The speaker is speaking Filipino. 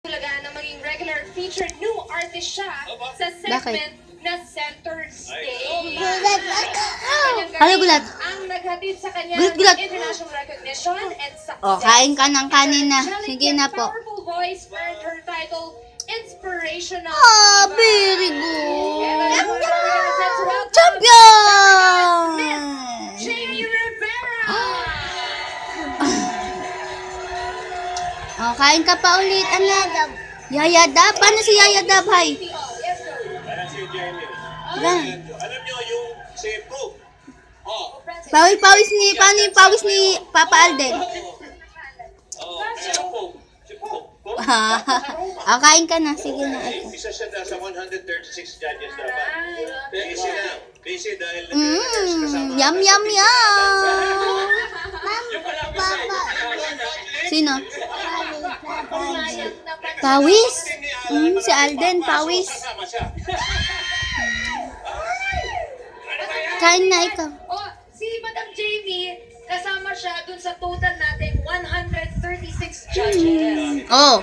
talaga na maging regular featured new artist siya sa segment na center stage. Ano gulat? Ang naghatid sa kanya Gulat. ng international recognition and success. Oh, kain ka ng kanin na. Her Sige na po. powerful voice earned her title Inspirational Ah, Diva. very And good. let's welcome Champion! Jamie Rivera! Oh, kain ka pa ulit, anak. Yaya Dab? Paano si Yaya Dab, hay? Yes, sir. Ayan si Jeremy. Gan. Alam niyo yung si Pope. Oh, Pawis ni, paano yung pawis ni Papa Alden? si Pope. Si Pope. Pope. Ah, kain ka na. Sige na. Ito. Isa siya sa 136 judges dapat. Busy na. Busy dahil Yum, yum, yum. Sino? Pawis? Si Alden, pawis. Kain na ikaw. Oh, si Madam Jamie, kasama siya dun sa total natin 136 judges. Oh,